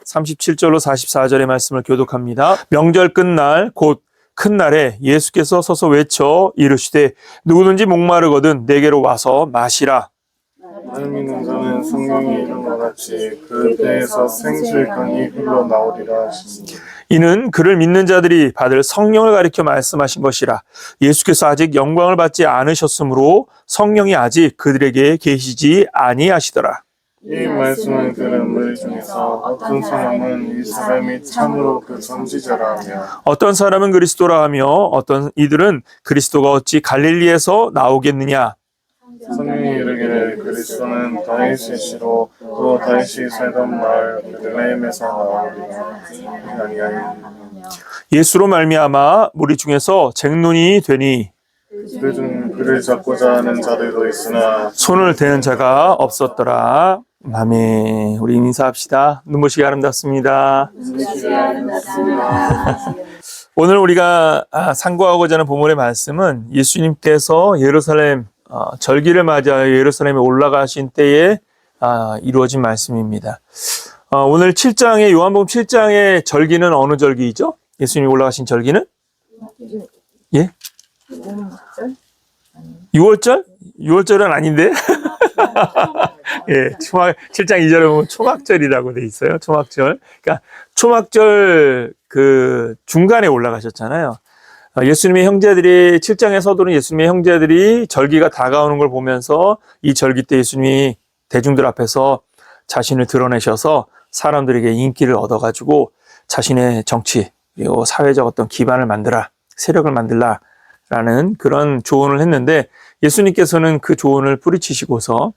37절로 44절의 말씀을 교독합니다. 명절 끝날 곧 큰 날에 예수께서 서서 외쳐 이르시되 누구든지 목마르거든 내게로 와서 마시라. 나를 믿는 자는 성령이 이룬 것 같이 그 배에서 생수의 강이 흘러나오리라 하시니 이는 그를 믿는 자들이 받을 성령을 가리켜 말씀하신 것이라. 예수께서 아직 영광을 받지 않으셨으므로 성령이 아직 그들에게 계시지 아니하시더라. 이 말씀을 들은 무리 중에서 어떤 사람은 이 사람이 참으로 그 선지자라며 어떤 사람은 그리스도라 하며 어떤 이들은 그리스도가 어찌 갈릴리에서 나오겠느냐. 성령이 이르기를 그리스도는 다윗의 씨로 또 다윗이 살던 마을 베들레헴에서 나오리라 아니하니 예수로 말미암아 무리 중에서 쟁론이 되니 그들 중 그를 잡고자 하는 자들도 있으나 손을 대는 자가 없었더라. 아멘. 우리 인사합시다. 눈부시게 아름답습니다. 오늘 우리가 상고하고자 하는 본문의 말씀은 예수님께서 예루살렘 절기를 맞이하여 예루살렘에 올라가신 때에 이루어진 말씀입니다. 오늘 7장의 요한복음 7장의 절기는 어느 절기이죠? 예수님이 올라가신 절기는? 예? 6월절? 6월절은 아닌데? 예, 7장 2절에 보면 초막절이라고 돼 있어요. 초막절. 그러니까 초막절 그 중간에 올라가셨잖아요. 예수님의 형제들이 7장의 서두는 예수님의 형제들이 절기가 다가오는 걸 보면서 이 절기 때 예수님이 대중들 앞에서 자신을 드러내셔서 사람들에게 인기를 얻어가지고 자신의 정치 그리고 사회적 어떤 기반을 만들라, 세력을 만들라라는 그런 조언을 했는데 예수님께서는 그 조언을 뿌리치시고서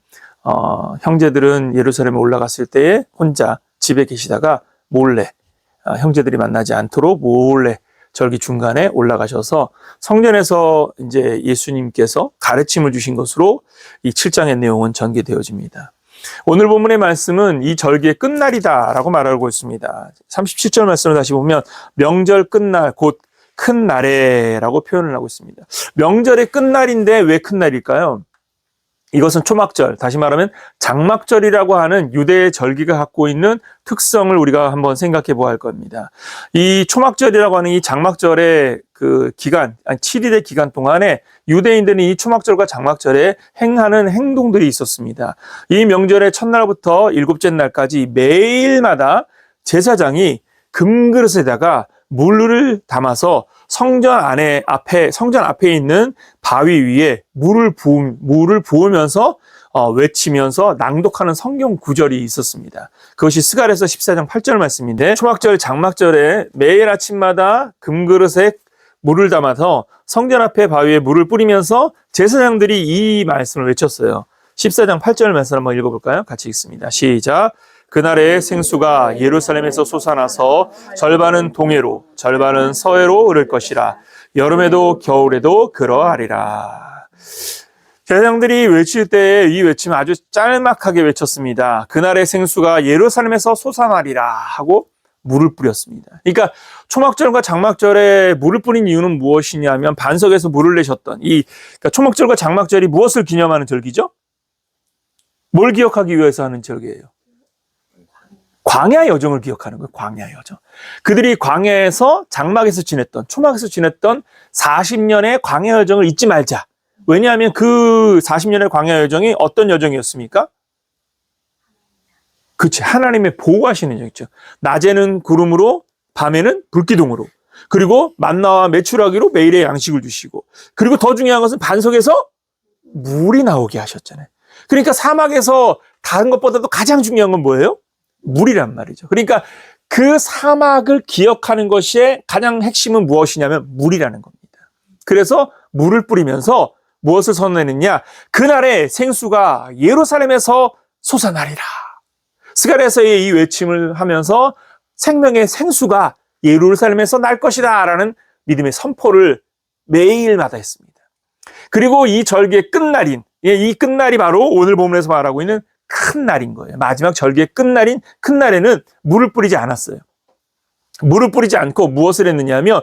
형제들은 예루살렘에 올라갔을 때에 혼자 집에 계시다가 몰래 형제들이 만나지 않도록 몰래 절기 중간에 올라가셔서 성전에서 이제 예수님께서 가르침을 주신 것으로 이 7장의 내용은 전개되어집니다. 오늘 본문의 말씀은 이 절기의 끝날이다라고 말하고 있습니다. 37절 말씀을 다시 보면 명절 끝날 곧 큰 날에라고 표현을 하고 있습니다. 명절의 끝날인데 왜 큰 날일까요? 이것은 초막절, 다시 말하면 장막절이라고 하는 유대의 절기가 갖고 있는 특성을 우리가 한번 생각해 보아야 할 겁니다. 이 초막절이라고 하는 이 장막절의 그 기간, 7일의 기간 동안에 유대인들은 이 초막절과 장막절에 행하는 행동들이 있었습니다. 이 명절의 첫날부터 일곱째 날까지 매일마다 제사장이 금그릇에다가 물을 담아서 성전 앞에 있는 바위 위에 물을 부으면서 외치면서 낭독하는 성경 구절이 있었습니다. 그것이 스가랴서 14장 8절 말씀인데 초막절, 장막절에 매일 아침마다 금그릇에 물을 담아서 성전 앞에 바위에 물을 뿌리면서 제사장들이 이 말씀을 외쳤어요. 14장 8절 말씀 한번 읽어볼까요? 같이 읽습니다. 시작. 그날에 생수가 예루살렘에서 솟아나서 절반은 동해로 절반은 서해로 흐를 것이라. 여름에도 겨울에도 그러하리라. 제사장들이 외칠 때 이 외침을 아주 짤막하게 외쳤습니다. 그날의 생수가 예루살렘에서 솟아나리라 하고 물을 뿌렸습니다. 그러니까 초막절과 장막절에 물을 뿌린 이유는 무엇이냐면 반석에서 물을 내셨던 그러니까 초막절과 장막절이 무엇을 기념하는 절기죠? 뭘 기억하기 위해서 하는 절기예요? 광야 여정을 기억하는 거예요. 광야 여정. 그들이 광야에서 장막에서 지냈던, 초막에서 지냈던 40년의 광야 여정을 잊지 말자. 왜냐하면 그 40년의 광야 여정이 어떤 여정이었습니까? 그치. 하나님의 보호하시는 여정이죠. 낮에는 구름으로, 밤에는 불기둥으로. 그리고 만나와 메추라기로 매일의 양식을 주시고. 그리고 더 중요한 것은 반석에서 물이 나오게 하셨잖아요. 그러니까 사막에서 다른 것보다도 가장 중요한 건 뭐예요? 물이란 말이죠. 그러니까 그 사막을 기억하는 것의 가장 핵심은 무엇이냐면 물이라는 겁니다. 그래서 물을 뿌리면서 무엇을 선언했느냐? 그날에 생수가 예루살렘에서 솟아나리라. 스가랴서의 이 외침을 하면서 생명의 생수가 예루살렘에서 날 것이다 라는 믿음의 선포를 매일마다 했습니다. 그리고 이 절기의 끝날인, 이 끝날이 바로 오늘 본문에서 말하고 있는 큰 날인 거예요. 마지막 절기의 끝날인 큰 날에는 물을 뿌리지 않았어요. 물을 뿌리지 않고 무엇을 했느냐면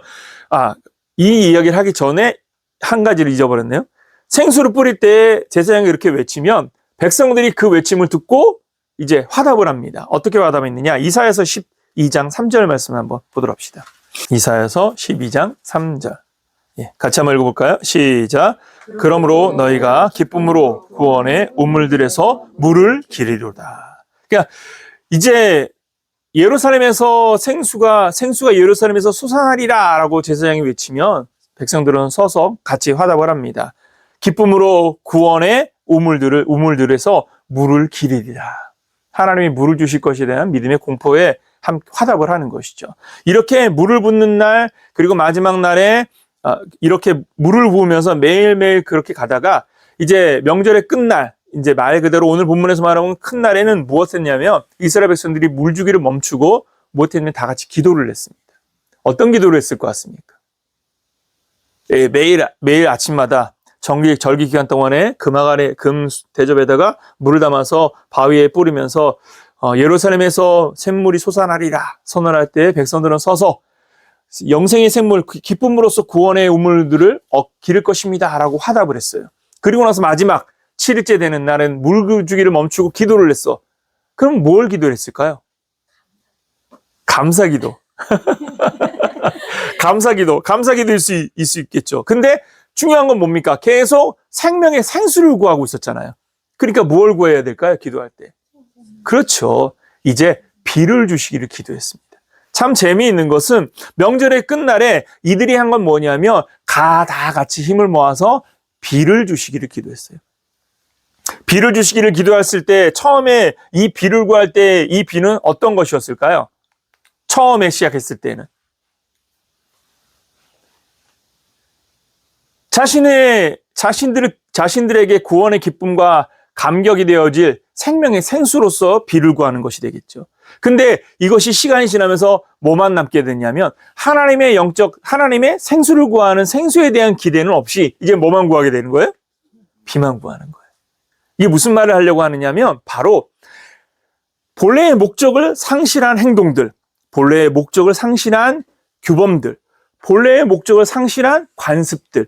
이 이야기를 하기 전에 한 가지를 잊어버렸네요. 생수를 뿌릴 때 제사장이 이렇게 외치면 백성들이 그 외침을 듣고 이제 화답을 합니다. 어떻게 화답했느냐? 이사야서 2장 3절 말씀 한번 보도록 합시다. 이사야서 12장 3절. 예, 같이 한번 읽어볼까요? 시작. 그러므로 너희가 기쁨으로 구원의 우물들에서 물을 기르리로다. 그러니까 이제 예루살렘에서 생수가 예루살렘에서 솟아나리라라고 제사장이 외치면 백성들은 서서 같이 화답을 합니다. 기쁨으로 구원의 우물들에서 물을 기르리라. 하나님이 물을 주실 것에 대한 믿음의 공포에 화답을 하는 것이죠. 이렇게 물을 붓는 날, 그리고 마지막 날에 이렇게 물을 부으면서 매일매일 그렇게 가다가 이제 명절의 끝날, 이제 말 그대로 오늘 본문에서 말하면 큰 날에는 무엇했냐면 이스라엘 백성들이 물 주기를 멈추고 무엇했냐면 다 같이 기도를 했습니다. 어떤 기도를 했을 것 같습니까? 예, 매일 아침마다 절기 기간 동안에 금 대접에다가 물을 담아서 바위에 뿌리면서 예루살렘에서 샘물이 솟아나리라 선언할 때 백성들은 서서 영생의 샘물, 기쁨으로써 구원의 우물들을 기를 것입니다 라고 화답을 했어요. 그리고 나서 마지막 7일째 되는 날은 물 주기를 멈추고 기도를 했어. 그럼 뭘 기도했을까요? 감사기도. 감사기도일 수 있겠죠. 근데 중요한 건 뭡니까? 계속 생명의 생수를 구하고 있었잖아요. 그러니까 뭘 구해야 될까요? 기도할 때. 그렇죠. 이제 비를 주시기를 기도했습니다. 참 재미있는 것은 명절의 끝날에 이들이 한 건 뭐냐면 다 같이 힘을 모아서 비를 주시기를 기도했어요. 비를 주시기를 기도했을 때 처음에 이 비를 구할 때 이 비는 어떤 것이었을까요? 처음에 시작했을 때는 자신들에게 구원의 기쁨과 감격이 되어질 생명의 생수로서 비를 구하는 것이 되겠죠. 근데 이것이 시간이 지나면서 뭐만 남게 됐냐면 하나님의 생수를 구하는 생수에 대한 기대는 없이 이제 뭐만 구하게 되는 거예요? 비만 구하는 거예요. 이게 무슨 말을 하려고 하느냐면 바로 본래의 목적을 상실한 행동들, 본래의 목적을 상실한 규범들, 본래의 목적을 상실한 관습들.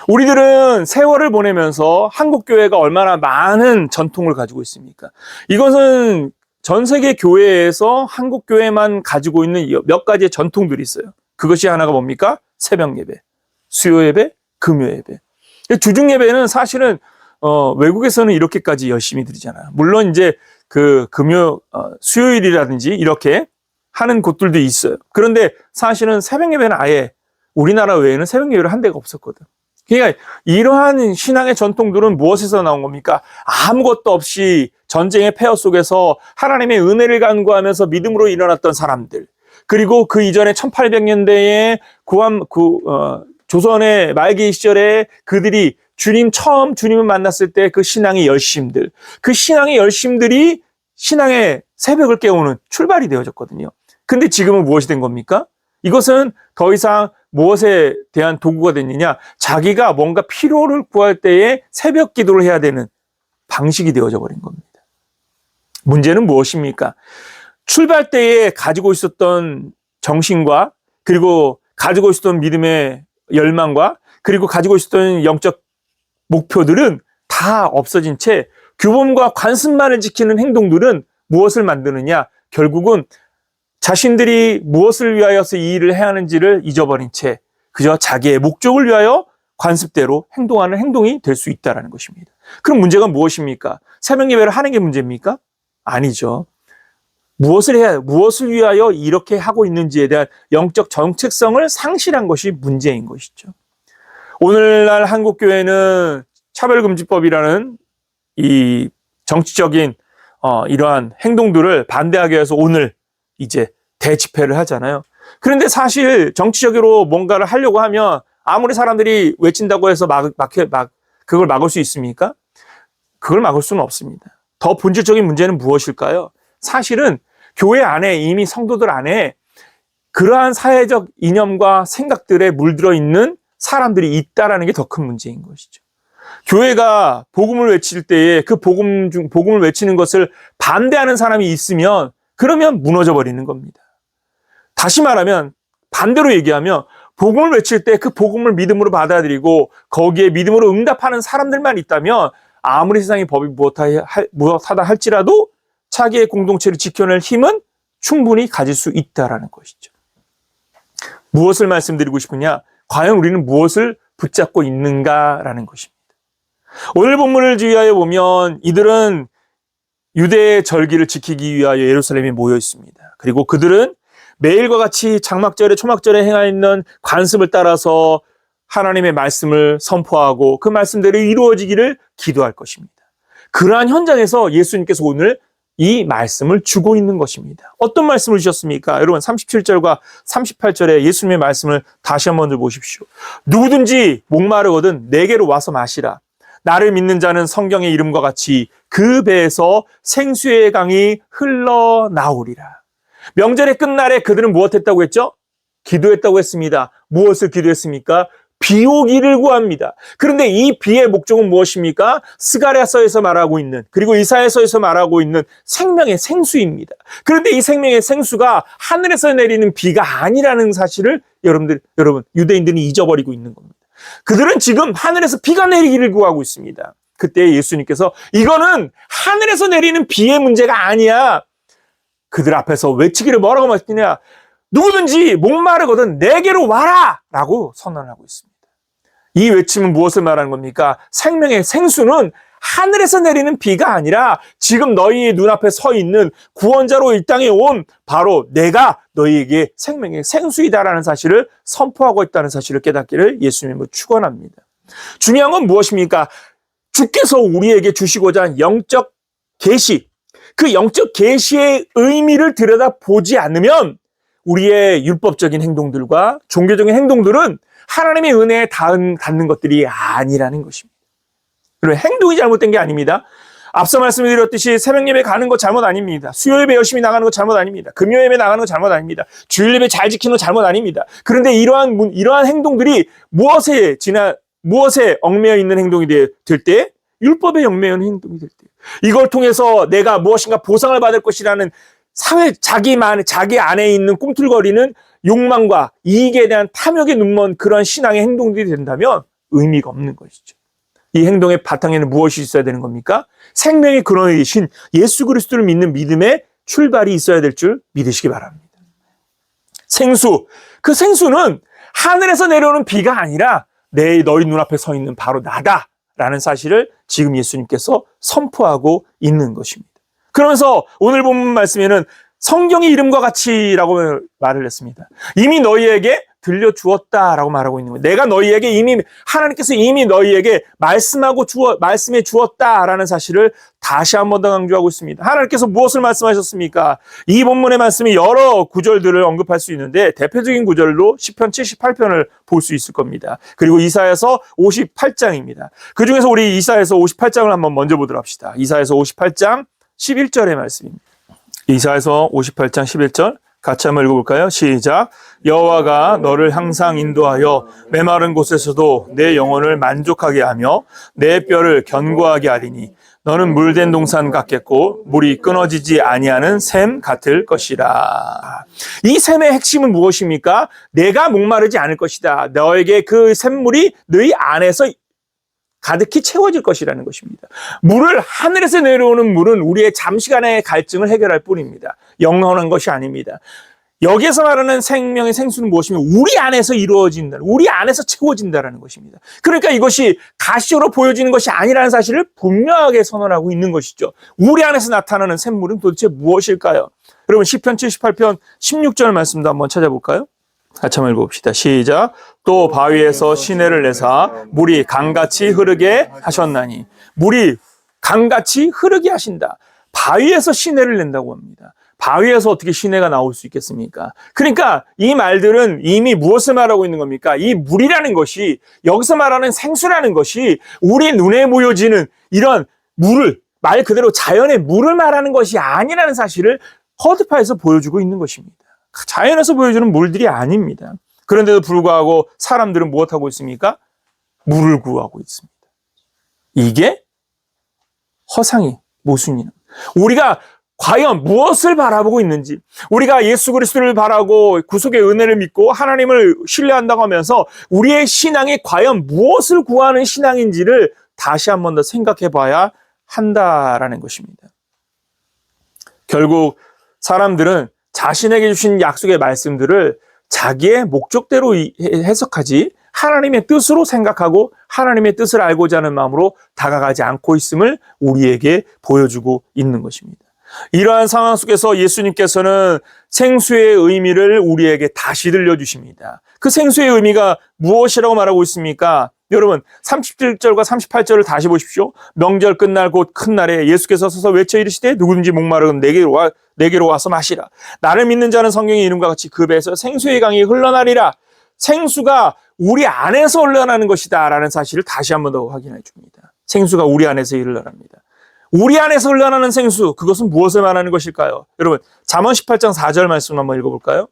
우리들은 세월을 보내면서 한국교회가 얼마나 많은 전통을 가지고 있습니까? 이것은 전 세계 교회에서 한국교회만 가지고 있는 몇 가지의 전통들이 있어요. 그것이 하나가 뭡니까? 새벽 예배, 수요 예배, 금요 예배. 주중 예배는 사실은 외국에서는 이렇게까지 열심히 드리잖아요. 물론 이제 그 수요일이라든지 이렇게 하는 곳들도 있어요. 그런데 사실은 새벽 예배는 아예 우리나라 외에는 새벽 예배를 한 데가 없었거든. 그러니까 이러한 신앙의 전통들은 무엇에서 나온 겁니까? 아무것도 없이 전쟁의 폐허 속에서 하나님의 은혜를 간구하면서 믿음으로 일어났던 사람들, 그리고 그 이전에 1800년대에 조선의 말기 시절에 그들이 처음 주님을 만났을 때 그 신앙의 열심들, 그 신앙의 열심들이 신앙의 새벽을 깨우는 출발이 되어졌거든요. 근데 지금은 무엇이 된 겁니까? 이것은 더 이상 무엇에 대한 도구가 됐느냐? 자기가 뭔가 필요를 구할 때에 새벽 기도를 해야 되는 방식이 되어져 버린 겁니다. 문제는 무엇입니까? 출발 때에 가지고 있었던 정신과 그리고 가지고 있었던 믿음의 열망과 그리고 가지고 있었던 영적 목표들은 다 없어진 채 규범과 관습만을 지키는 행동들은 무엇을 만드느냐? 결국은 자신들이 무엇을 위하여서 이 일을 해야 하는지를 잊어버린 채 그저 자기의 목적을 위하여 관습대로 행동하는 행동이 될 수 있다는 것입니다. 그럼 문제가 무엇입니까? 새벽 예배를 하는 게 문제입니까? 아니죠. 무엇을 위하여 이렇게 하고 있는지에 대한 영적 정체성을 상실한 것이 문제인 것이죠. 오늘날 한국교회는 차별금지법이라는 이 정치적인 이러한 행동들을 반대하기 위해서 오늘 이제 대집회를 하잖아요. 그런데 사실 정치적으로 뭔가를 하려고 하면 아무리 사람들이 외친다고 해서 그걸 막을 수 있습니까? 그걸 막을 수는 없습니다. 더 본질적인 문제는 무엇일까요? 사실은 교회 안에 이미 성도들 안에 그러한 사회적 이념과 생각들에 물들어 있는 사람들이 있다라는 게 더 큰 문제인 것이죠. 교회가 복음을 외칠 때에 그 복음을 외치는 것을 반대하는 사람이 있으면 그러면 무너져 버리는 겁니다. 다시 말하면 반대로 얘기하면 복음을 외칠 때 그 복음을 믿음으로 받아들이고 거기에 믿음으로 응답하는 사람들만 있다면 아무리 세상의 법이 무엇하다 할지라도 자기의 공동체를 지켜낼 힘은 충분히 가질 수 있다라는 것이죠. 무엇을 말씀드리고 싶으냐? 과연 우리는 무엇을 붙잡고 있는가라는 것입니다. 오늘 본문을 주의하여 보면 이들은 유대의 절기를 지키기 위하여 예루살렘에 모여 있습니다. 그리고 그들은 매일과 같이 장막절에 초막절에 행하는 관습을 따라서 하나님의 말씀을 선포하고 그 말씀대로 이루어지기를 기도할 것입니다. 그러한 현장에서 예수님께서 오늘 이 말씀을 주고 있는 것입니다. 어떤 말씀을 주셨습니까? 여러분 37절과 38절에 예수님의 말씀을 다시 한번 보십시오. 누구든지 목마르거든 내게로 와서 마시라. 나를 믿는 자는 성경의 이름과 같이 그 배에서 생수의 강이 흘러나오리라. 명절의 끝날에 그들은 무엇했다고 했죠? 기도했다고 했습니다. 무엇을 기도했습니까? 비 오기를 구합니다. 그런데 이 비의 목적은 무엇입니까? 스가랴서에서 말하고 있는, 그리고 이사야서에서 말하고 있는 생명의 생수입니다. 그런데 이 생명의 생수가 하늘에서 내리는 비가 아니라는 사실을 여러분 유대인들이 잊어버리고 있는 겁니다. 그들은 지금 하늘에서 비가 내리기를 구하고 있습니다. 그때 예수님께서 이거는 하늘에서 내리는 비의 문제가 아니야. 그들 앞에서 외치기를 뭐라고 말했느냐? 누구든지 목마르거든 내게로 와라! 라고 선언하고 있습니다. 이 외침은 무엇을 말하는 겁니까? 생명의 생수는 하늘에서 내리는 비가 아니라 지금 너희의 눈앞에 서 있는 구원자로 이 땅에 온 바로 내가 너희에게 생명의 생수이다라는 사실을 선포하고 있다는 사실을 깨닫기를 예수님은 축원합니다. 중요한 건 무엇입니까? 주께서 우리에게 주시고자 한 영적 계시, 그 영적 계시의 의미를 들여다보지 않으면 우리의 율법적인 행동들과 종교적인 행동들은 하나님의 은혜에 닿는 것들이 아니라는 것입니다. 그리고 행동이 잘못된 게 아닙니다. 앞서 말씀드렸듯이 새벽 예배 가는 거 잘못 아닙니다. 수요 예배 열심히 나가는 거 잘못 아닙니다. 금요 예배 나가는 거 잘못 아닙니다. 주일 예배 잘 지키는 거 잘못 아닙니다. 그런데 이러한 행동들이 무엇에 얽매여 있는 행동이 될 때, 율법에 얽매여 있는 행동이 될 때, 이걸 통해서 내가 무엇인가 보상을 받을 것이라는 자기 안에 있는 꿈틀거리는 욕망과 이익에 대한 탐욕에 눈먼 그런 신앙의 행동들이 된다면 의미가 없는 것이죠. 이 행동의 바탕에는 무엇이 있어야 되는 겁니까? 생명의 근원이신 예수 그리스도를 믿는 믿음의 출발이 있어야 될 줄 믿으시기 바랍니다. 생수, 그 생수는 하늘에서 내려오는 비가 아니라 너희 눈앞에 서 있는 바로 나다라는 사실을 지금 예수님께서 선포하고 있는 것입니다. 그러면서 오늘 본문 말씀에는 성경의 이름과 같이라고 말을 했습니다. 이미 너희에게 들려주었다라고 말하고 있는 거예요. 내가 너희에게 하나님께서 이미 너희에게 말씀해 주었다라는 사실을 다시 한 번 더 강조하고 있습니다. 하나님께서 무엇을 말씀하셨습니까? 이 본문의 말씀이 여러 구절들을 언급할 수 있는데 대표적인 구절로 시편 78편을 볼 수 있을 겁니다. 그리고 이사야서 58장입니다. 그 중에서 우리 이사야서 58장을 한번 먼저 보도록 합시다. 이사야서 58장 11절의 말씀입니다. 이사야서 58장 11절 같이 한번 읽어볼까요? 시작. 여호와가 너를 항상 인도하여 메마른 곳에서도 내 영혼을 만족하게 하며 내 뼈를 견고하게 하리니 너는 물된 동산 같겠고 물이 끊어지지 아니하는 샘 같을 것이라. 이 샘의 핵심은 무엇입니까? 내가 목마르지 않을 것이다. 너에게 그 샘물이 너희 안에서 가득히 채워질 것이라는 것입니다. 하늘에서 내려오는 물은 우리의 잠시간의 갈증을 해결할 뿐입니다. 영원한 것이 아닙니다. 여기에서 말하는 생명의 생수는 무엇이며 우리 안에서 이루어진다. 우리 안에서 채워진다는 것입니다. 그러니까 이것이 가시로 보여지는 것이 아니라는 사실을 분명하게 선언하고 있는 것이죠. 우리 안에서 나타나는 샘물은 도대체 무엇일까요? 여러분 시편 78편 16절 말씀도 한번 찾아볼까요? 같이 한번 읽어봅시다. 시작. 또 바위에서 시내를 내사 물이 강같이 흐르게 하셨나니. 물이 강같이 흐르게 하신다. 바위에서 시내를 낸다고 합니다. 바위에서 어떻게 시내가 나올 수 있겠습니까? 그러니까 이 말들은 이미 무엇을 말하고 있는 겁니까? 이 물이라는 것이, 여기서 말하는 생수라는 것이 우리 눈에 보여지는 이런 물을, 말 그대로 자연의 물을 말하는 것이 아니라는 사실을 거듭해서 보여주고 있는 것입니다. 자연에서 보여주는 물들이 아닙니다. 그런데도 불구하고 사람들은 무엇하고 있습니까? 물을 구하고 있습니다. 이게 허상이 모순이는. 우리가 과연 무엇을 바라보고 있는지, 우리가 예수 그리스도를 바라고 구속의 은혜를 믿고 하나님을 신뢰한다고 하면서 우리의 신앙이 과연 무엇을 구하는 신앙인지를 다시 한 번 더 생각해 봐야 한다라는 것입니다. 결국 사람들은 자신에게 주신 약속의 말씀들을 자기의 목적대로 해석하지 하나님의 뜻으로 생각하고 하나님의 뜻을 알고자 하는 마음으로 다가가지 않고 있음을 우리에게 보여주고 있는 것입니다. 이러한 상황 속에서 예수님께서는 생수의 의미를 우리에게 다시 들려주십니다. 그 생수의 의미가 무엇이라고 말하고 있습니까? 여러분 37절과 38절을 다시 보십시오. 명절 끝날 곧 큰 날에 예수께서 서서 외쳐 이르시되 누구든지 목마르면 내게로 와서 마시라. 나를 믿는 자는 성경의 이름과 같이 그 배에서 생수의 강이 흘러나리라. 생수가 우리 안에서 흘러나는 것이다 라는 사실을 다시 한 번 더 확인해 줍니다. 생수가 우리 안에서 흘러납니다. 우리 안에서 흘러나는 생수, 그것은 무엇을 말하는 것일까요? 여러분 잠언 18장 4절 말씀 한번 읽어볼까요?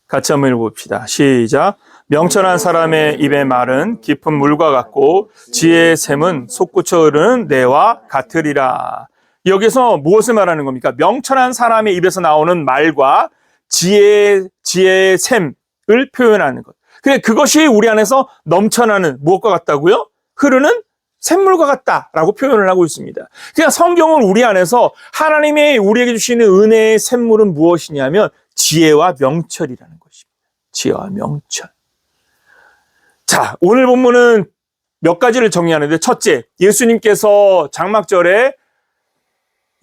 같이 한번 읽어봅시다. 시작. 명철한 사람의 입의 말은 깊은 물과 같고 지혜의 샘은 솟구쳐 흐르는 내와 같으리라. 여기서 무엇을 말하는 겁니까? 명철한 사람의 입에서 나오는 말과 지혜의 샘을 표현하는 것. 그래, 그것이 우리 안에서 넘쳐나는 무엇과 같다고요? 흐르는 샘물과 같다라고 표현을 하고 있습니다. 그냥 성경은 우리 안에서 하나님의 우리에게 주시는 은혜의 샘물은 무엇이냐면 지혜와 명철이라는 것입니다. 지혜와 명철. 자, 오늘 본문은 몇 가지를 정리하는데 첫째, 예수님께서 장막절에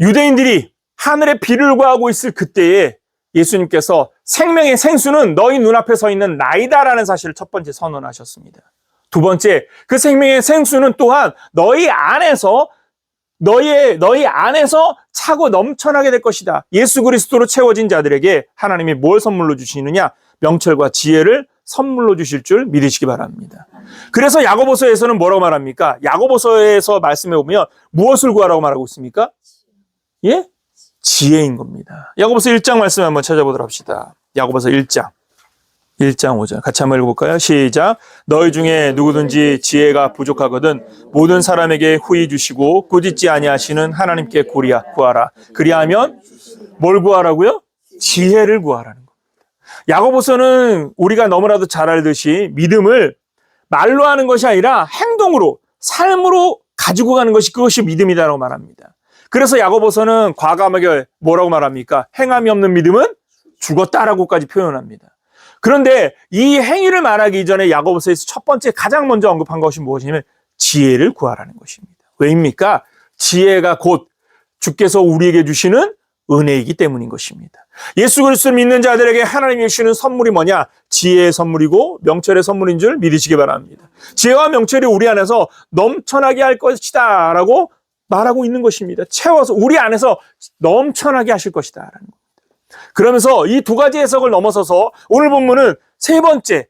유대인들이 하늘에 비를 구하고 있을 그때에 예수님께서 생명의 생수는 너희 눈앞에 서 있는 나이다라는 사실을 첫 번째 선언하셨습니다. 두 번째, 그 생명의 생수는 또한 너희 안에서 차고 넘쳐나게 될 것이다. 예수 그리스도로 채워진 자들에게 하나님이 뭘 선물로 주시느냐? 명철과 지혜를 선물로 주실 줄 믿으시기 바랍니다. 그래서 야고보서에서는 뭐라고 말합니까? 야고보서에서 말씀해 보면 무엇을 구하라고 말하고 있습니까? 예? 지혜인 겁니다. 야고보서 1장 말씀 한번 찾아보도록 합시다. 야고보서 1장 5절 같이 한번 읽어볼까요? 시작. 너희 중에 누구든지 지혜가 부족하거든 모든 사람에게 후히 주시고 꾸짖지 아니하시는 하나님께 구하라. 그리하면 뭘 구하라고요? 지혜를 구하라는 겁니다. 야고보서는 우리가 너무나도 잘 알듯이 믿음을 말로 하는 것이 아니라 행동으로, 삶으로 가지고 가는 것이 그것이 믿음이다라고 말합니다. 그래서 야고보서는 과감하게 뭐라고 말합니까? 행함이 없는 믿음은 죽었다라고까지 표현합니다. 그런데 이 행위를 말하기 이전에 야고보서에서 첫 번째 가장 먼저 언급한 것이 무엇이냐면 지혜를 구하라는 것입니다. 왜입니까? 지혜가 곧 주께서 우리에게 주시는 은혜이기 때문인 것입니다. 예수 그리스도를 믿는 자들에게 하나님이 주시는 선물이 뭐냐? 지혜의 선물이고 명철의 선물인 줄 믿으시기 바랍니다. 지혜와 명철이 우리 안에서 넘쳐나게 할 것이다 라고 말하고 있는 것입니다. 채워서 우리 안에서 넘쳐나게 하실 것이다 라는 겁니다. 그러면서 이 두 가지 해석을 넘어서서 오늘 본문은 세 번째,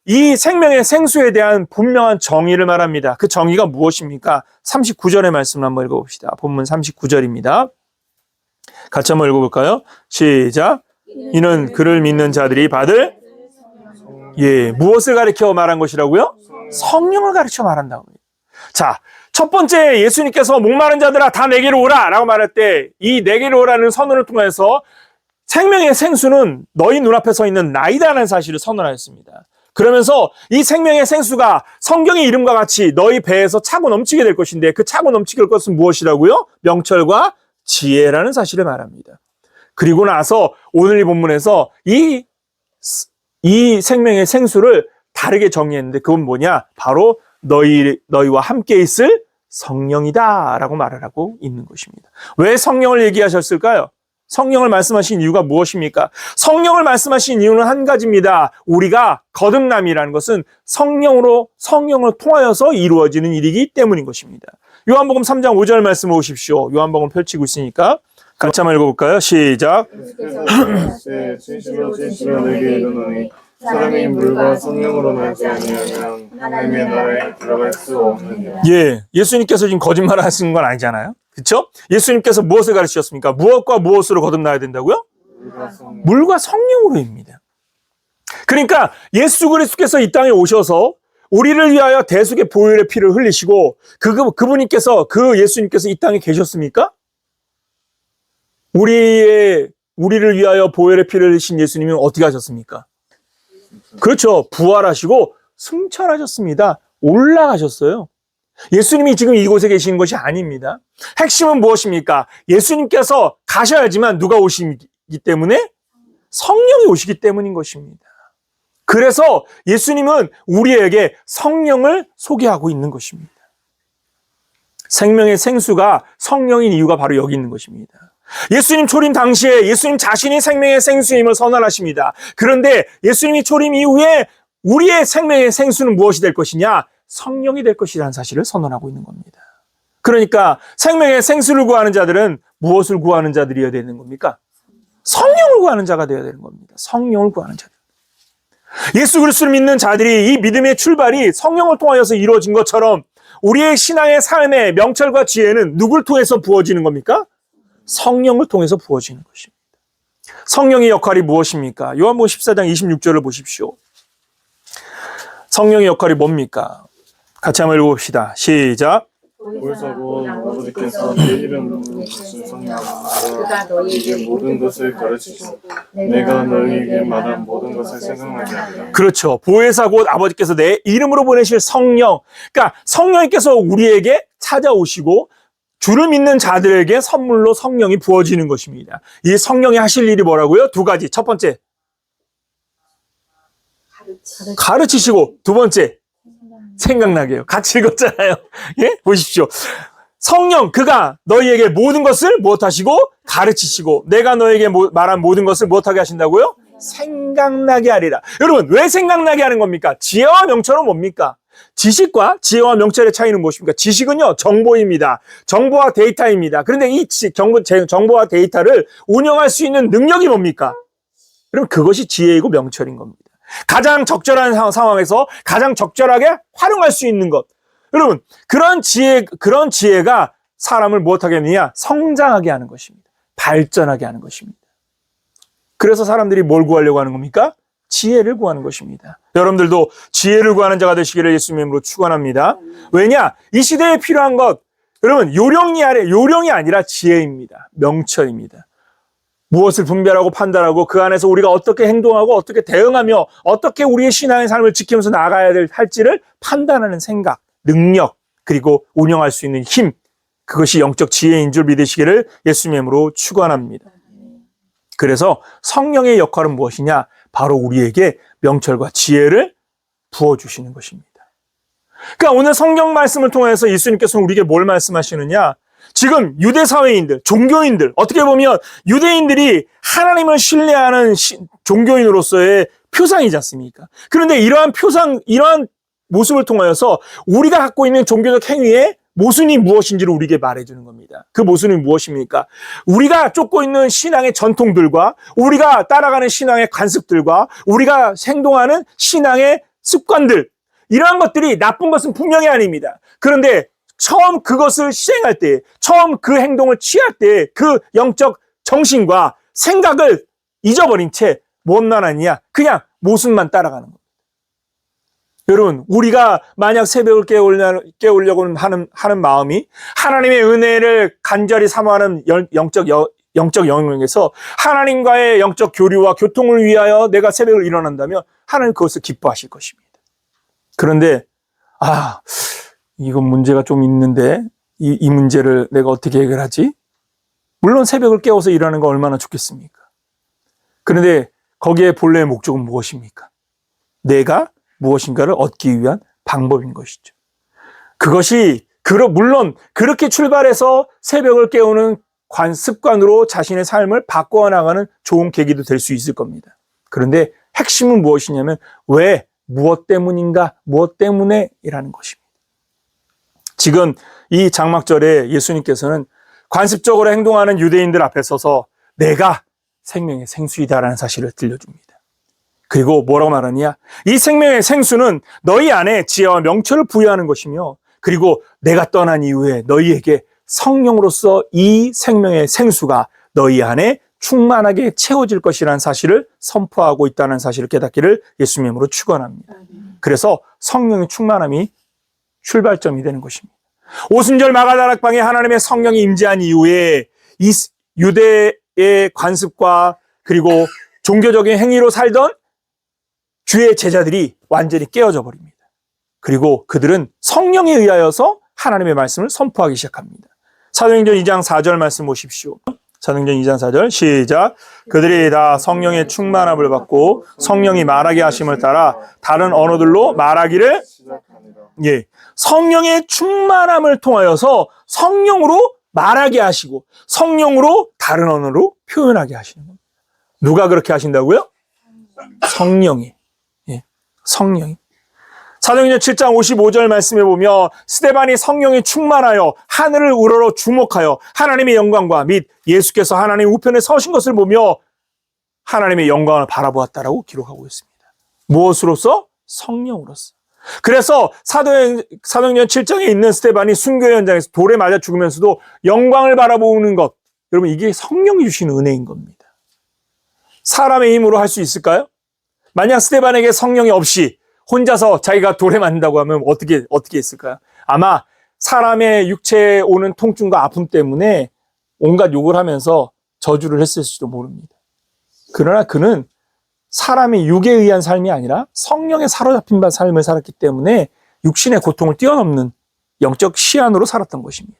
이 생명의 생수에 대한 분명한 정의를 말합니다. 그 정의가 무엇입니까? 39절의 말씀을 한번 읽어봅시다. 본문 39절입니다. 같이 한번 읽어볼까요? 시작. 이는 그를 믿는 자들이 받을 무엇을 가리켜 말한 것이라고요? 성령을 가르쳐 말한다고 합니다. 자, 첫 번째 예수님께서 목마른 자들아 다 내게로 오라 라고 말할 때 이 내게로 오라는 선언을 통해서 생명의 생수는 너희 눈앞에 서 있는 나이다라는 사실을 선언하였습니다. 그러면서 이 생명의 생수가 성경의 이름과 같이 너희 배에서 차고 넘치게 될 것인데 그 차고 넘치게 될 것은 무엇이라고요? 명철과 지혜라는 사실을 말합니다. 그리고 나서 오늘 이 본문에서 이 생명의 생수를 다르게 정의했는데 그건 뭐냐? 바로 너희와 함께 있을 성령이다 라고 말을 하고 있는 것입니다. 왜 성령을 얘기하셨을까요? 성령을 말씀하신 이유가 무엇입니까? 성령을 말씀하신 이유는 한 가지입니다. 우리가 거듭남이라는 것은 성령을 통하여서 이루어지는 일이기 때문인 것입니다. 요한복음 3장 5절 말씀을 보십시오. 요한복음 펼치고 있으니까 같이 한번 읽어볼까요? 시작. 진실로 내게 이르노니 사람이 물과 성령으로 나지 아니하면 하나님의 나라에 들어갈 수 없느니라. 예수님께서 지금 거짓말 하시는 건 아니잖아요. 그렇죠? 예수님께서 무엇을 가르치셨습니까? 무엇과 무엇으로 거듭나야 된다고요? 물과 성령으로입니다. 그러니까 예수 그리스도께서 이 땅에 오셔서 우리를 위하여 대속의 보혈의 피를 흘리시고 그분께서 그 예수님께서 이 땅에 계셨습니까? 우리를 위하여 보혈의 피를 흘리신 예수님은 어떻게 하셨습니까? 그렇죠. 부활하시고 승천하셨습니다. 올라가셨어요. 예수님이 지금 이곳에 계신 것이 아닙니다. 핵심은 무엇입니까? 예수님께서 가셔야지만 누가 오시기 때문에? 성령이 오시기 때문인 것입니다. 그래서 예수님은 우리에게 성령을 소개하고 있는 것입니다. 생명의 생수가 성령인 이유가 바로 여기 있는 것입니다. 예수님 초림 당시에 예수님 자신이 생명의 생수임을 선언하십니다. 그런데 예수님이 초림 이후에 우리의 생명의 생수는 무엇이 될 것이냐? 성령이 될 것이라는 사실을 선언하고 있는 겁니다. 그러니까 생명의 생수를 구하는 자들은 무엇을 구하는 자들이어야 되는 겁니까? 성령을 구하는 자가 되어야 되는 겁니다. 성령을 구하는 자들. 예수 그리스도를 믿는 자들이 이 믿음의 출발이 성령을 통하여서 이루어진 것처럼 우리의 신앙의 삶의 명철과 지혜는 누굴 통해서 부어지는 겁니까? 성령을 통해서 부어지는 것입니다. 성령의 역할이 무엇입니까? 요한복음 14장 26절을 보십시오. 성령의 역할이 뭡니까? 같이 한번 읽어봅시다. 시작. 보혜사 곧 아버지께서 내 이름으로 부르신 성령이라 너희에게 모든 것을 가르치시고 내가 너희에게 말한 모든 것을 생각나게 하리라. 그렇죠. 보혜사 곧 아버지께서 내 이름으로 보내실 성령. 그러니까 성령께서 우리에게 찾아오시고 주를 믿는 자들에게 선물로 성령이 부어지는 것입니다. 이 성령이 하실 일이 뭐라고요? 두 가지. 첫 번째, 가르치시고, 두 번째, 생각나게 해요. 같이 읽었잖아요. 예? 보십시오. 성령, 그가 너희에게 모든 것을 무엇하시고 가르치시고 내가 너에게 말한 모든 것을 무엇하게 하신다고요? 생각나게 하리라. 여러분, 왜 생각나게 하는 겁니까? 지혜와 명철은 뭡니까? 지식과 지혜와 명철의 차이는 무엇입니까? 지식은요, 정보입니다. 정보와 데이터입니다. 그런데 이 정보와 데이터를 운영할 수 있는 능력이 뭡니까? 그럼 그것이 지혜이고 명철인 겁니다. 가장 적절한 상황에서 가장 적절하게 활용할 수 있는 것. 여러분, 그런 지혜가 사람을 무엇하게 하느냐? 성장하게 하는 것입니다. 발전하게 하는 것입니다. 그래서 사람들이 뭘 구하려고 하는 겁니까? 지혜를 구하는 것입니다. 여러분들도 지혜를 구하는 자가 되시기를 예수님의 이름으로 축원합니다. 왜냐? 이 시대에 필요한 것, 여러분, 요령이 아니라 지혜입니다. 명철입니다. 무엇을 분별하고 판단하고 그 안에서 우리가 어떻게 행동하고 어떻게 대응하며 어떻게 우리의 신앙의 삶을 지키면서 나아가야 할지를 판단하는 생각, 능력, 그리고 운영할 수 있는 힘, 그것이 영적 지혜인 줄 믿으시기를 예수님의 이름으로 축원합니다. 그래서 성령의 역할은 무엇이냐? 바로 우리에게 명철과 지혜를 부어주시는 것입니다. 그러니까 오늘 성경 말씀을 통해서 예수님께서는 우리에게 뭘 말씀하시느냐? 지금 유대 사회인들, 종교인들, 어떻게 보면 유대인들이 하나님을 신뢰하는 종교인으로서의 표상이지 않습니까? 그런데 이러한 모습을 통하여서 우리가 갖고 있는 종교적 행위의 모순이 무엇인지를 우리에게 말해주는 겁니다. 그 모순이 무엇입니까? 우리가 쫓고 있는 신앙의 전통들과 우리가 따라가는 신앙의 관습들과 우리가 행동하는 신앙의 습관들, 이러한 것들이 나쁜 것은 분명히 아닙니다. 그런데 처음 그것을 시행할 때, 처음 그 행동을 취할 때 그 영적 정신과 생각을 잊어버린 채 무엇만 하느냐? 그냥 모순만 따라가는 겁니다. 여러분, 우리가 만약 새벽을 깨우려고 하는 마음이 하나님의 은혜를 간절히 사모하는 영적 영역에서 하나님과의 영적 교류와 교통을 위하여 내가 새벽을 일어난다면 하나님 그것을 기뻐하실 것입니다. 그런데 이건 문제가 좀 있는데 이 문제를 내가 어떻게 해결하지? 물론 새벽을 깨워서 일하는 거 얼마나 좋겠습니까? 그런데 거기에 본래의 목적은 무엇입니까? 내가 무엇인가를 얻기 위한 방법인 것이죠. 그것이 물론 그렇게 출발해서 새벽을 깨우는 습관으로 자신의 삶을 바꿔 나가는 좋은 계기도 될 수 있을 겁니다. 그런데 핵심은 무엇이냐면 왜, 무엇 때문인가, 무엇 때문에 이라는 것입니다. 지금 이 장막절에 예수님께서는 관습적으로 행동하는 유대인들 앞에 서서 내가 생명의 생수이다라는 사실을 들려줍니다. 그리고 뭐라고 말하느냐? 이 생명의 생수는 너희 안에 지혜와 명철을 부여하는 것이며, 그리고 내가 떠난 이후에 너희에게 성령으로서 이 생명의 생수가 너희 안에 충만하게 채워질 것이라는 사실을 선포하고 있다는 사실을 깨닫기를 예수님의 이름으로 축원합니다. 그래서 성령의 충만함이 출발점이 되는 것입니다. 오순절 마가다락방에 하나님의 성령이 임재한 이후에 이 유대의 관습과 그리고 종교적인 행위로 살던 주의 제자들이 완전히 깨어져 버립니다. 그리고 그들은 성령에 의하여서 하나님의 말씀을 선포하기 시작합니다. 사도행전 2장 4절 말씀 보십시오. 사도행전 2장 4절 시작. 그들이 다 성령의 충만함을 받고 성령이 말하게 하심을 따라 다른 언어들로 말하기를 시작하니라. 예, 성령의 충만함을 통하여서 성령으로 말하게 하시고 성령으로 다른 언어로 표현하게 하시는 겁니다. 누가 그렇게 하신다고요? 성령이. 예, 성령이. 사도행전 7장 55절 말씀에 보면 스데반이 성령이 충만하여 하늘을 우러러 주목하여 하나님의 영광과 및 예수께서 하나님 우편에 서신 것을 보며 하나님의 영광을 바라보았다라고 기록하고 있습니다. 무엇으로서? 성령으로서. 그래서 사도행전 7장에 있는 스데반이 순교 현장에서 돌에 맞아 죽으면서도 영광을 바라보는 것, 여러분 이게 성령이 주신 은혜인 겁니다. 사람의 힘으로 할 수 있을까요? 만약 스데반에게 성령이 없이 혼자서 자기가 돌에 맞는다고 하면 어떻게 했을까요? 아마 사람의 육체에 오는 통증과 아픔 때문에 온갖 욕을 하면서 저주를 했을지도 모릅니다. 그러나 그는 사람의 육에 의한 삶이 아니라 성령에 사로잡힌 바 삶을 살았기 때문에 육신의 고통을 뛰어넘는 영적 시안으로 살았던 것입니다.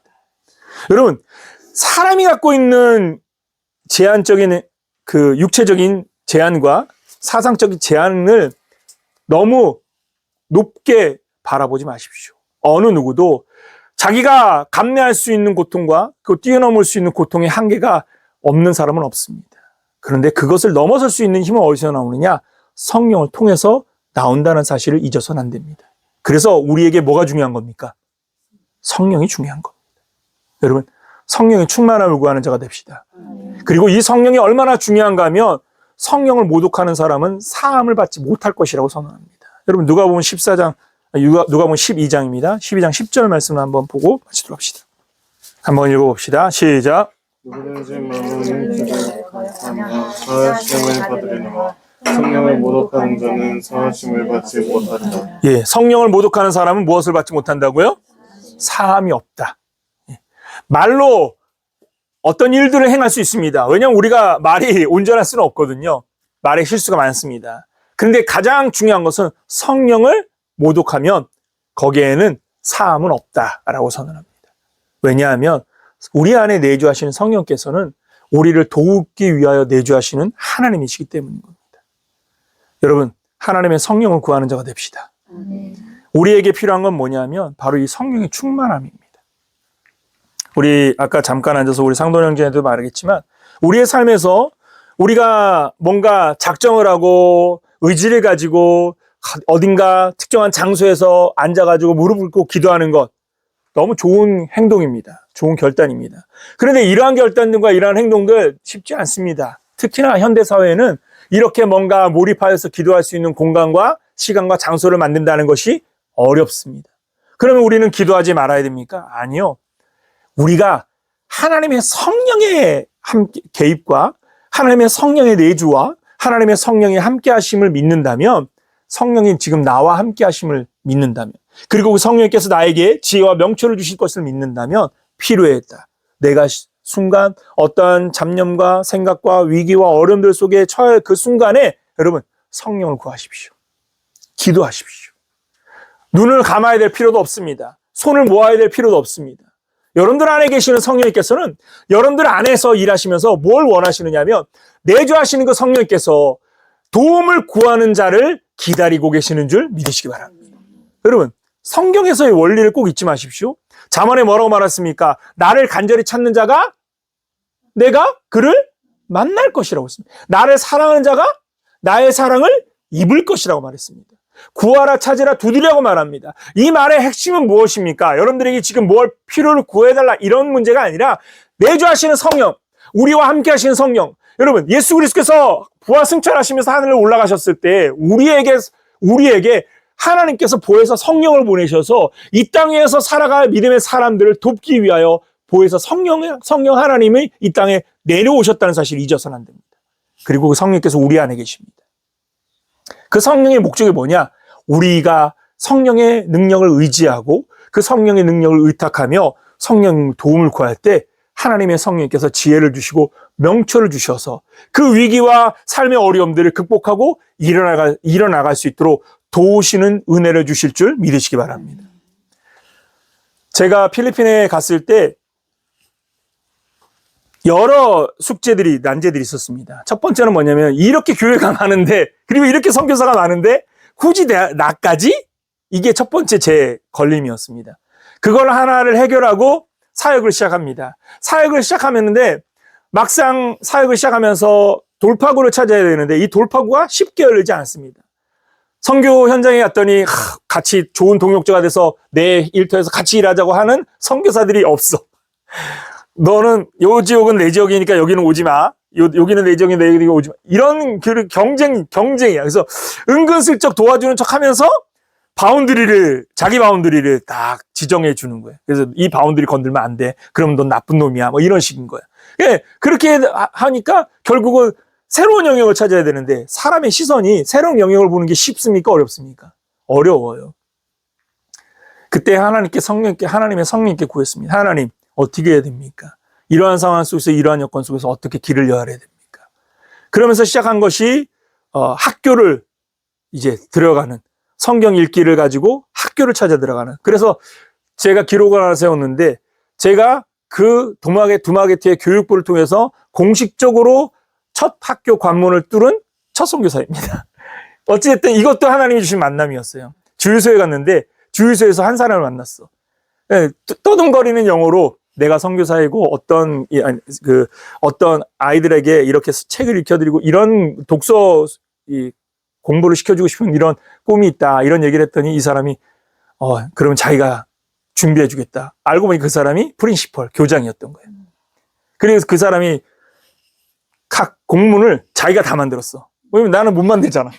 여러분, 사람이 갖고 있는 제한적인 그 육체적인 제한과 사상적인 제한을 너무 높게 바라보지 마십시오. 어느 누구도 자기가 감내할 수 있는 고통과 그 뛰어넘을 수 있는 고통의 한계가 없는 사람은 없습니다. 그런데 그것을 넘어설 수 있는 힘은 어디서 나오느냐? 성령을 통해서 나온다는 사실을 잊어서는 안 됩니다. 그래서 우리에게 뭐가 중요한 겁니까? 성령이 중요한 겁니다. 여러분, 성령의 충만함을 구하는 자가 됩시다. 그리고 이 성령이 얼마나 중요한가 하면 성령을 모독하는 사람은 사함을 받지 못할 것이라고 선언합니다. 여러분, 누가복음 12장입니다. 12장 10절 말씀을 한번 보고 마치도록 합시다. 한번 읽어봅시다. 시작. 누구든지 마음을 기도하며 사하심을 받으려니와 성령을 모독하는 자는 사하심을 받지 못하리라. 예, 성령을 모독하는 사람은 무엇을 받지 못한다고요? 사함이 없다. 예. 말로 어떤 일들을 행할 수 있습니다. 왜냐하면 우리가 말이 온전할 수는 없거든요. 말에 실수가 많습니다. 그런데 가장 중요한 것은 성령을 모독하면 거기에는 사함은 없다라고 선언합니다. 왜냐하면 우리 안에 내주하시는 성령께서는 우리를 도우기 위하여 내주하시는 하나님이시기 때문인 겁니다. 여러분, 하나님의 성령을 구하는 자가 됩시다. 우리에게 필요한 건 뭐냐면 바로 이 성령의 충만함입니다. 우리 아까 잠깐 앉아서 우리 상돈 형제도 말하겠지만 우리의 삶에서 우리가 뭔가 작정을 하고 의지를 가지고 어딘가 특정한 장소에서 앉아가지고 무릎을 꿇고 기도하는 것 너무 좋은 행동입니다. 좋은 결단입니다. 그런데 이러한 결단들과 이러한 행동들 쉽지 않습니다. 특히나 현대사회에는 이렇게 뭔가 몰입하여서 기도할 수 있는 공간과 시간과 장소를 만든다는 것이 어렵습니다. 그러면 우리는 기도하지 말아야 됩니까? 아니요. 우리가 하나님의 성령의 개입과 하나님의 성령의 내주와 하나님의 성령의 함께 하심을 믿는다면, 성령이 지금 나와 함께 하심을 믿는다면, 그리고 그 성령께서 나에게 지혜와 명철을 주실 것을 믿는다면 필요했다. 내가 순간 어떠한 잡념과 생각과 위기와 어려움들 속에 처할 그 순간에 여러분 성령을 구하십시오. 기도하십시오. 눈을 감아야 될 필요도 없습니다. 손을 모아야 될 필요도 없습니다. 여러분들 안에 계시는 성령님께서는 여러분들 안에서 일하시면서 뭘 원하시느냐면 내주하시는 그 성령님께서 도움을 구하는 자를 기다리고 계시는 줄 믿으시기 바랍니다. 여러분, 성경에서의 원리를 꼭 잊지 마십시오. 잠언에 뭐라고 말했습니까? 나를 간절히 찾는 자가 내가 그를 만날 것이라고 했습니다. 나를 사랑하는 자가 나의 사랑을 입을 것이라고 말했습니다. 구하라, 찾으라, 두드리라고 말합니다. 이 말의 핵심은 무엇입니까? 여러분들에게 지금 뭘 필요를 구해달라 이런 문제가 아니라 내주하시는 성령, 우리와 함께 하시는 성령. 여러분, 예수 그리스도께서 부활 승천하시면서 하늘을 올라가셨을 때 우리에게 하나님께서 보혜사 성령을 보내셔서 이 땅에서 살아갈 믿음의 사람들을 돕기 위하여 보혜사 성령 하나님이 이 땅에 내려오셨다는 사실을 잊어서는 안 됩니다. 그리고 그 성령께서 우리 안에 계십니다. 그 성령의 목적이 뭐냐? 우리가 성령의 능력을 의지하고 그 성령의 능력을 의탁하며 성령 도움을 구할 때 하나님의 성령께서 지혜를 주시고 명철을 주셔서 그 위기와 삶의 어려움들을 극복하고 일어나갈 수 있도록 도우시는 은혜를 주실 줄 믿으시기 바랍니다. 제가 필리핀에 갔을 때 여러 숙제들이, 난제들이 있었습니다. 첫 번째는 뭐냐면, 이렇게 교회가 많은데, 그리고 이렇게 선교사가 많은데, 굳이 나까지? 이게 첫 번째 제 걸림이었습니다. 그걸 하나를 해결하고 사역을 시작합니다. 사역을 시작하는데, 막상 사역을 시작하면서 돌파구를 찾아야 되는데, 이 돌파구가 쉽게 열리지 않습니다. 선교 현장에 갔더니, 같이 좋은 동역자가 돼서 내 일터에서 같이 일하자고 하는 선교사들이 없어. 너는 요 지역은 내 지역이니까 여기는 오지 마. 여기는 내 지역이 내 지역이니까 오지 마. 이런 경쟁이야. 그래서 은근슬쩍 도와주는 척 하면서 자기 바운드리를 딱 지정해 주는 거예요. 그래서 이 바운드리 건들면 안 돼. 그럼 넌 나쁜 놈이야. 뭐 이런 식인 거야. 예, 그렇게 하니까 결국은 새로운 영역을 찾아야 되는데, 사람의 시선이 새로운 영역을 보는 게 쉽습니까? 어렵습니까? 어려워요. 그때 하나님의 성령님께 구했습니다. 하나님, 어떻게 해야 됩니까? 이러한 상황 속에서, 이러한 여건 속에서 어떻게 길을 열어야 됩니까? 그러면서 시작한 것이 학교를 이제 들어가는, 성경 읽기를 가지고 학교를 찾아 들어가는. 그래서 제가 기록을 하나 세웠는데, 제가 그 두마게티의 교육부를 통해서 공식적으로 첫 학교 관문을 뚫은 첫 선교사입니다. 어찌됐든 이것도 하나님이 주신 만남이었어요. 주유소에 갔는데 주유소에서 한 사람을 만났어. 네, 떠듬거리는 영어로 내가 선교사이고 어떤 아이들에게 이렇게 책을 읽혀드리고 이런 독서 공부를 시켜주고 싶은 이런 꿈이 있다. 이런 얘기를 했더니 이 사람이 그러면 자기가 준비해주겠다. 알고 보니 그 사람이 프린시펄, 교장이었던 거예요. 그래서 그 사람이 각 공문을 자기가 다 만들었어. 왜냐면 나는 못 만들잖아.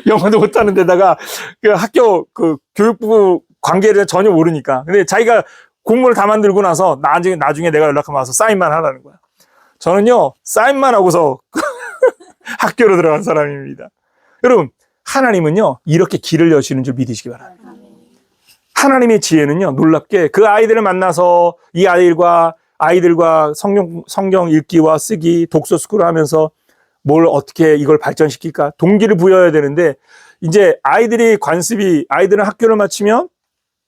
영어도 못하는 데다가 그 학교 교육부 관계를 전혀 모르니까. 근데 자기가 공문을 다 만들고 나서 나중에 내가 연락하면 와서 사인만 하라는 거야. 저는요, 사인만 하고서 학교로 들어간 사람입니다. 여러분, 하나님은요, 이렇게 길을 여시는 줄 믿으시기 바랍니다. 하나님의 지혜는요, 놀랍게 그 아이들을 만나서 이 아이들과 성경 읽기와 쓰기, 독서 스쿨을 하면서 뭘 어떻게 이걸 발전시킬까? 동기를 부여해야 되는데, 이제 아이들은 학교를 마치면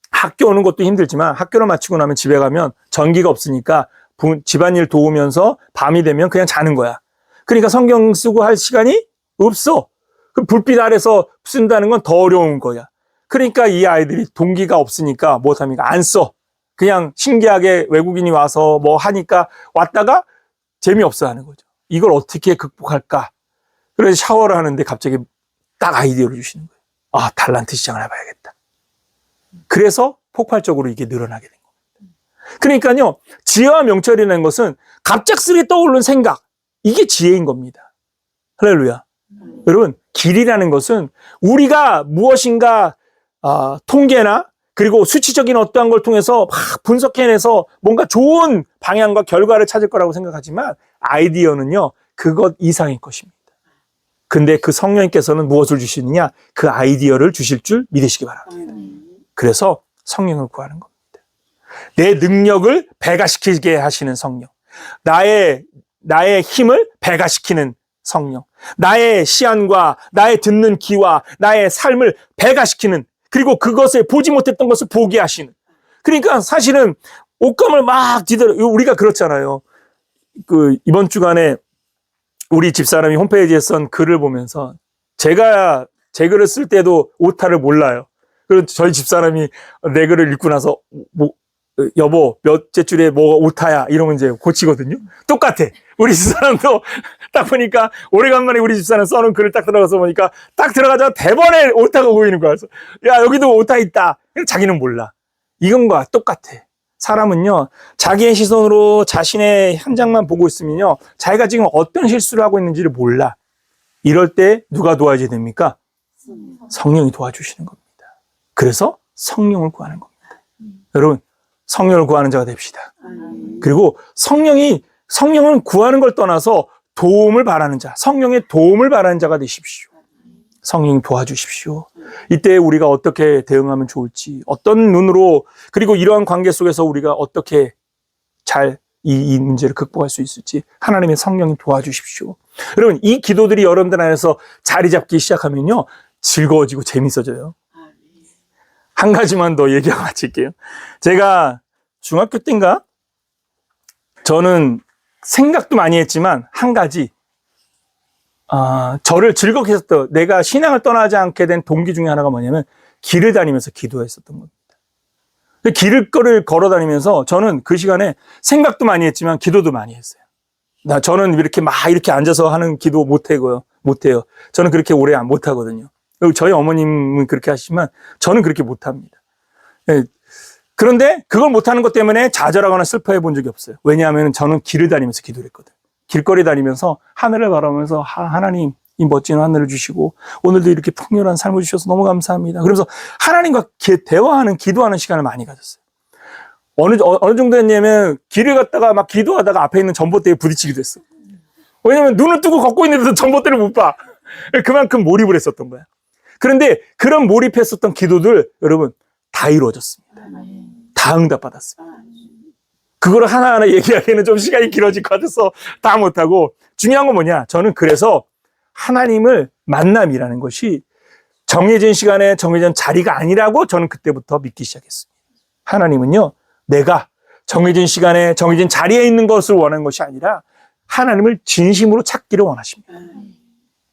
학교 오는 것도 힘들지만 학교를 마치고 나면 집에 가면 전기가 없으니까 집안일 도우면서 밤이 되면 그냥 자는 거야. 그러니까 성경 쓰고 할 시간이 없어. 그럼 불빛 아래서 쓴다는 건 더 어려운 거야. 그러니까 이 아이들이 동기가 없으니까 못합니까? 안 써. 그냥 신기하게 외국인이 와서 뭐 하니까 왔다가 재미없어 하는 거죠. 이걸 어떻게 극복할까? 그래서 샤워를 하는데 갑자기 딱 아이디어를 주시는 거예요. 달란트 시장을 해봐야겠다. 그래서 폭발적으로 이게 늘어나게 된 겁니다. 그러니까요, 지혜와 명철이라는 것은 갑작스레 떠오르는 생각, 이게 지혜인 겁니다. 할렐루야. 여러분, 길이라는 것은 우리가 무엇인가 통계나 그리고 수치적인 어떠한 걸 통해서 막 분석해내서 뭔가 좋은 방향과 결과를 찾을 거라고 생각하지만 아이디어는요, 그것 이상의 것입니다. 근데 그 성령님께서는 무엇을 주시느냐? 그 아이디어를 주실 줄 믿으시기 바랍니다. 그래서 성령을 구하는 겁니다. 내 능력을 배가시키게 하시는 성령. 나의 힘을 배가시키는 성령. 나의 시안과 나의 듣는 귀와 나의 삶을 배가시키는, 그리고 그것에 보지 못했던 것을 보게 하시는. 그러니까 사실은 옷감을 막 우리가 그렇잖아요. 이번 주간에 우리 집사람이 홈페이지에 쓴 글을 보면서 제가 제 글을 쓸 때도 오타를 몰라요. 그래서 저희 집사람이 내 글을 읽고 나서 여보 몇째 줄에 뭐가 오타야 이러면 이제 고치거든요. 똑같아. 우리 집사람도 딱 보니까 오래간만에 우리 집사람 써놓은 글을 딱 들어가서 보니까 딱 들어가자마자 대번에 오타가 보이는 거야. 그래서 야 여기도 오타 있다. 자기는 몰라. 이건과 똑같아. 사람은요, 자기의 시선으로 자신의 현장만 보고 있으면요, 자기가 지금 어떤 실수를 하고 있는지를 몰라. 이럴 때 누가 도와줘야 됩니까? 성령이 도와주시는 겁니다. 그래서 성령을 구하는 겁니다. 여러분, 성령을 구하는 자가 됩시다. 그리고 성령을 구하는 걸 떠나서 도움을 바라는 자, 성령의 도움을 바라는 자가 되십시오. 성령이 도와주십시오. 이때 우리가 어떻게 대응하면 좋을지, 어떤 눈으로, 그리고 이러한 관계 속에서 우리가 어떻게 잘 이 문제를 극복할 수 있을지 하나님의 성령이 도와주십시오. 여러분, 이 기도들이 여러분들 안에서 자리 잡기 시작하면요, 즐거워지고 재밌어져요. 한 가지만 더 얘기하고 마칠게요. 제가 중학교 때인가 저는 생각도 많이 했지만 한 가지 저를 즐겁게 했었던, 내가 신앙을 떠나지 않게 된 동기 중에 하나가 뭐냐면 길을 다니면서 기도했었던 겁니다. 길을 걸어 다니면서 저는 그 시간에 생각도 많이 했지만 기도도 많이 했어요. 저는 이렇게 막 이렇게 앉아서 하는 기도 못해요. 저는 그렇게 오래 못 하거든요. 저희 어머님은 그렇게 하시지만 저는 그렇게 못 합니다. 그런데 그걸 못하는 것 때문에 좌절하거나 슬퍼해 본 적이 없어요. 왜냐하면 저는 길을 다니면서 기도를 했거든요. 길거리 다니면서 하늘을 바라보면서 하나님 이 멋진 하늘을 주시고 오늘도 이렇게 풍요로운 삶을 주셔서 너무 감사합니다. 그래서 하나님과 대화하는 기도하는 시간을 많이 가졌어요. 어느 정도 했냐면 길을 갔다가 막 기도하다가 앞에 있는 전봇대에 부딪히기도 했어요. 왜냐면 눈을 뜨고 걷고 있는데도 전봇대를 못 봐. 그만큼 몰입을 했었던 거야. 그런데 그런 몰입했었던 기도들 여러분 다 이루어졌습니다. 다 응답받았어요. 그거를 하나하나 얘기하기에는 좀 시간이 길어질 것 같아서 다 못하고, 중요한 건 뭐냐, 저는 그래서 하나님을 만남이라는 것이 정해진 시간에 정해진 자리가 아니라고 저는 그때부터 믿기 시작했습니다. 하나님은요, 내가 정해진 시간에 정해진 자리에 있는 것을 원하는 것이 아니라 하나님을 진심으로 찾기를 원하십니다.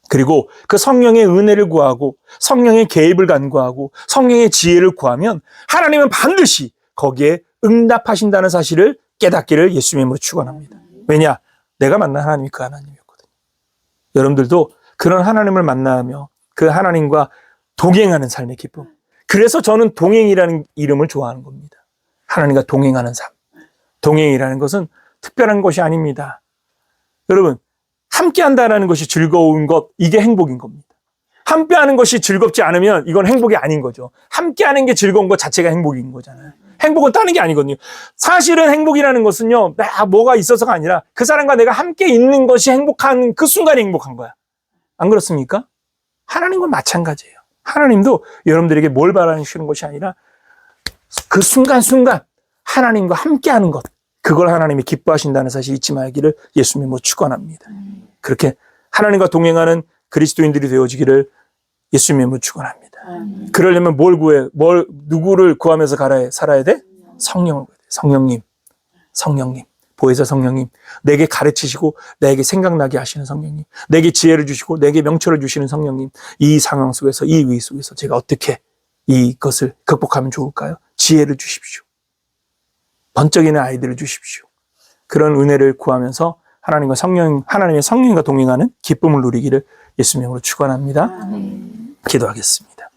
그리고 그 성령의 은혜를 구하고 성령의 개입을 간구하고 성령의 지혜를 구하면 하나님은 반드시 거기에 응답하신다는 사실을 깨닫기를 예수님으로 축원합니다. 왜냐? 내가 만난 하나님이 그 하나님이었거든요. 여러분들도 그런 하나님을 만나며 그 하나님과 동행하는 삶의 기쁨. 그래서 저는 동행이라는 이름을 좋아하는 겁니다. 하나님과 동행하는 삶. 동행이라는 것은 특별한 것이 아닙니다. 여러분, 함께 한다는 것이 즐거운 것, 이게 행복인 겁니다. 함께 하는 것이 즐겁지 않으면 이건 행복이 아닌 거죠. 함께 하는 게 즐거운 것 자체가 행복인 거잖아요. 행복은 따는 게 아니거든요. 사실은 행복이라는 것은요, 뭐가 있어서가 아니라 그 사람과 내가 함께 있는 것이 행복한 그 순간이 행복한 거야. 안 그렇습니까? 하나님과 마찬가지예요. 하나님도 여러분들에게 뭘 바라시는 것이 아니라 그 순간순간 하나님과 함께 하는 것, 그걸 하나님이 기뻐하신다는 사실 잊지 말기를 예수님으로 축원합니다. 그렇게 하나님과 동행하는 그리스도인들이 되어지기를 예수님으로 축원합니다. 그러려면 누구를 구하면서 살아야 돼? 성령을 구해야 돼. 성령님, 보혜사 성령님, 내게 가르치시고 내게 생각나게 하시는 성령님, 내게 지혜를 주시고 내게 명철을 주시는 성령님, 이 상황 속에서, 이 위기 속에서 제가 어떻게 이것을 극복하면 좋을까요? 지혜를 주십시오. 번쩍이는 아이들을 주십시오. 그런 은혜를 구하면서 하나님의 성령과 동행하는 기쁨을 누리기를 예수님으로 축원합니다. 기도하겠습니다.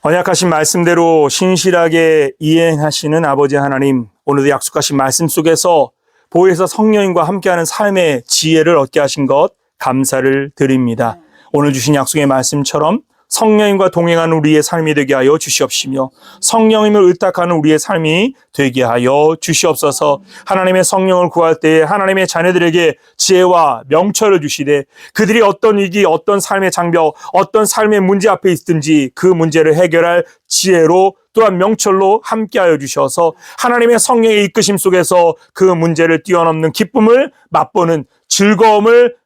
언약하신 말씀대로 신실하게 이행하시는 아버지 하나님, 오늘도 약속하신 말씀 속에서 보혜사 성령님과 함께하는 삶의 지혜를 얻게 하신 것 감사를 드립니다. 오늘 주신 약속의 말씀처럼 성령님과 동행하는 우리의 삶이 되게 하여 주시옵시며 성령님을 의탁하는 우리의 삶이 되게 하여 주시옵소서. 하나님의 성령을 구할 때에 하나님의 자녀들에게 지혜와 명철을 주시되 그들이 어떤 위기, 어떤 삶의 장벽, 어떤 삶의 문제 앞에 있든지 그 문제를 해결할 지혜로 또한 명철로 함께하여 주셔서 하나님의 성령의 이끄심 속에서 그 문제를 뛰어넘는 기쁨을 맛보는 즐거움을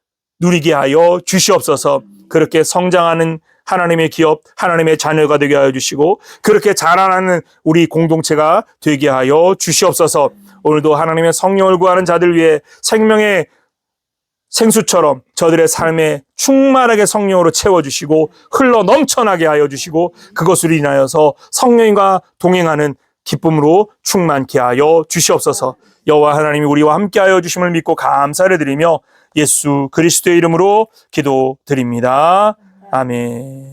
누리게 하여 주시옵소서. 그렇게 성장하는 하나님의 기업, 하나님의 자녀가 되게 하여 주시고 그렇게 자라나는 우리 공동체가 되게 하여 주시옵소서. 오늘도 하나님의 성령을 구하는 자들 위해 생명의 생수처럼 저들의 삶에 충만하게 성령으로 채워주시고 흘러 넘쳐나게 하여 주시고 그것으로 인하여서 성령과 동행하는 기쁨으로 충만케 하여 주시옵소서. 여호와 하나님이 우리와 함께하여 주심을 믿고 감사를 드리며 예수 그리스도의 이름으로 기도드립니다. 아멘.